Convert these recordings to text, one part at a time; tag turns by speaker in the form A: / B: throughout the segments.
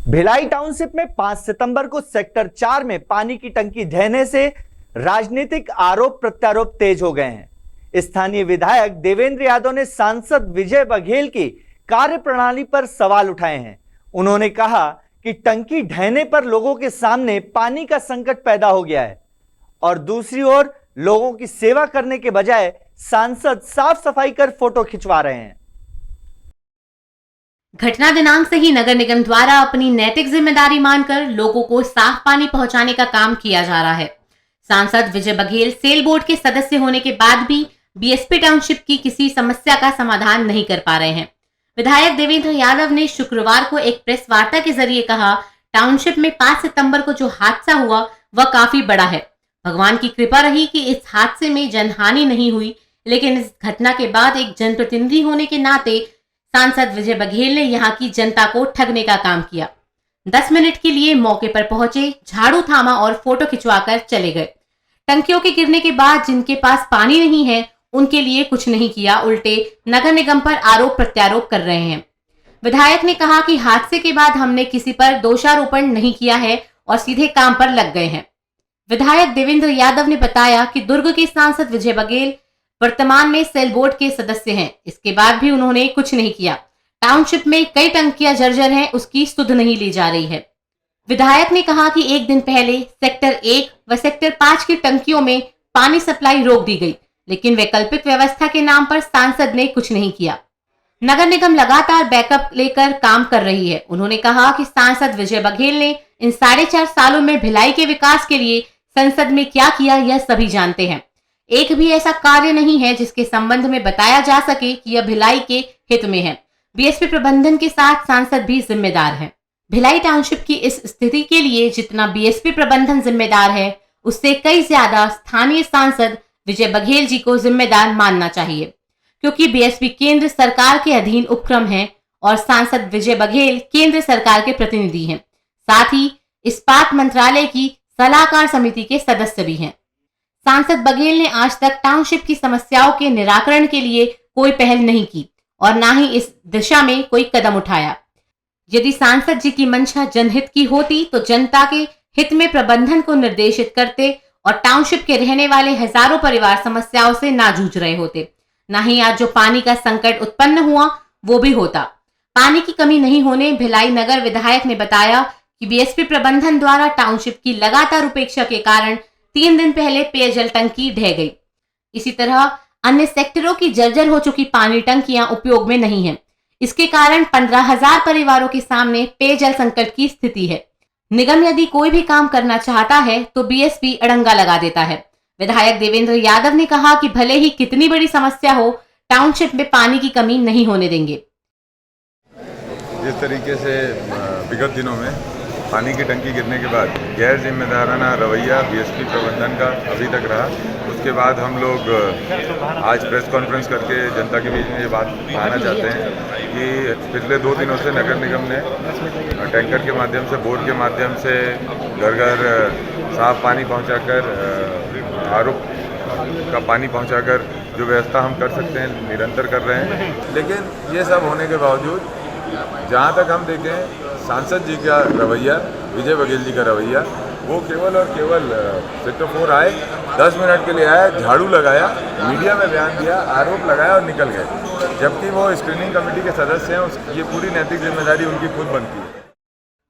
A: Bhilai township में 5 सितंबर को sector 4 में पानी की टंकी ढहने से राजनीतिक आरोप प्रत्यारोप तेज हो गए हैं। स्थानीय विधायक देवेंद्र यादव ने सांसद विजय बघेल की कार्यप्रणाली पर सवाल उठाए हैं। उन्होंने कहा कि टंकी ढहने पर लोगों के सामने पानी का संकट पैदा हो गया है और दूसरी ओर लोगों की सेवा करने के बजाय सांसद साफ सफाई कर फोटो खिंचवा रहे हैं।
B: घटना दिनांक से ही नगर निगम द्वारा अपनी नैतिक जिम्मेदारी मानकर लोगों को साफ पानी पहुंचाने का काम किया जा रहा है। सांसद विजय बघेल सेल बोर्ड के सदस्य होने के बाद भी बीएसपी टाउनशिप की किसी समस्या का समाधान नहीं कर पा रहे हैं। विधायक देवेंद्र यादव ने शुक्रवार को एक प्रेस वार्ता के जरिए कहा, टाउनशिप में 5 सितंबर को जो हादसा हुआ वह काफी बड़ा है। भगवान की कृपा रही कि इस हादसे में जनहानि नहीं हुई, लेकिन इस घटना के बाद एक जनप्रतिनिधि होने के नाते सांसद विजय बघेल ने यहां की जनता को ठगने का काम किया। 10 मिनट के लिए मौके पर पहुंचे, झाड़ू थामा और फोटो खिंचवाकर चले गए। टंकियों के गिरने के बाद जिनके पास पानी नहीं है उनके लिए कुछ नहीं किया, उल्टे नगर निगम पर आरोप प्रत्यारोप कर रहे हैं। विधायक ने कहा कि हादसे के बाद हमने किसी पर दोषारोपण नहीं किया है और सीधे काम पर लग गए हैं। विधायक देवेंद्र यादव ने बताया कि दुर्ग के सांसद विजय बघेल वर्तमान में सेल बोर्ड के सदस्य हैं। इसके बाद भी उन्होंने कुछ नहीं किया। टाउनशिप में कई टंकियां जर्जर हैं, उसकी सुध नहीं ली जा रही है। विधायक ने कहा कि एक दिन पहले सेक्टर 1 व सेक्टर 5 की टंकियों में पानी सप्लाई रोक दी गई, लेकिन वैकल्पिक व्यवस्था के नाम पर सांसद ने कुछ नहीं किया। नगर निगम लगातार बैकअप लेकर काम कर रही है। उन्होंने कहा कि सांसद विजय बघेल ने इन 4.5 सालों में भिलाई के विकास के लिए संसद में क्या किया यह सभी जानते हैं। एक भी ऐसा कार्य नहीं है जिसके संबंध में बताया जा सके कि यह भिलाई के हित में है। बीएसपी प्रबंधन के साथ सांसद भी जिम्मेदार है। भिलाई टाउनशिप की इस स्थिति के लिए जितना बीएसपी प्रबंधन जिम्मेदार है, उससे कई ज्यादा स्थानीय सांसद विजय बघेल जी को जिम्मेदार मानना चाहिए, क्योंकि बीएसपी केंद्र सरकार के अधीन उपक्रम है और सांसद विजय बघेल केंद्र सरकार के प्रतिनिधि हैं। साथ ही इस्पात मंत्रालय की सलाहकार समिति के सदस्य भी हैं। सांसद बघेल ने आज तक टाउनशिप की समस्याओं के निराकरण के लिए कोई पहल नहीं की और ना ही इस दिशा में कोई कदम उठाया। यदि सांसद जी की मंशा जनहित की होती तो जनता के हित में प्रबंधन को निर्देशित करते और टाउनशिप के रहने वाले हजारों परिवार समस्याओं से ना जूझ रहे होते। ना ही आज जो पानी का संकट उत्पन्न हुआ वो भी होता। पानी की कमी नहीं होने भिलाई नगर विधायक ने बताया कि बीएसपी प्रबंधन द्वारा टाउनशिप की लगातार उपेक्षा के कारण 3 दिन पहले पेयजल टंकी ढह गई। इसी तरह अन्य सेक्टरों की जर्जर हो चुकी पानी टंकियां उपयोग में नहीं हैं। इसके कारण 15,000 परिवारों के सामने पेयजल संकट की स्थिति है। निगम यदि कोई भी काम करना चाहता है तो बीएसपी अड़ंगा लगा देता है। विधायक देवेंद्र यादव ने कहा कि भले ही कितनी बड़ी समस्या हो, टाउनशिप में पानी की कमी नहीं होने देंगे।
C: जिस तरीके से विगत दिनों में पानी की टंकी गिरने के बाद गैर जिम्मेदाराना रवैया बीएसपी प्रबंधन का अभी तक रहा, उसके बाद हम लोग आज प्रेस कॉन्फ्रेंस करके जनता के बीच में ये बात बताना चाहते हैं कि पिछले 2 दिनों से नगर निगम ने टैंकर के माध्यम से, बोर्ड के माध्यम से घर घर साफ पानी पहुंचाकर, आरओ का पानी पहुंचाकर जो व्यवस्था हम कर सकते हैं निरंतर कर रहे हैं। लेकिन ये सब होने के बावजूद जहाँ तक हम देखें, सांसद जी का रवैया, विजय बघेल जी का रवैया, वो केवल और केवल सेक्टर 4 आए, 10 मिनट के लिए आया, झाड़ू लगाया, मीडिया में बयान दिया, आरोप लगाया और निकल गए। जबकि वो स्क्रीनिंग कमेटी के सदस्य हैं, ये पूरी नैतिक जिम्मेदारी उनकी खुद बनती है।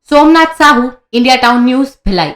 B: Somnath Sahu, India town news, Bhilai.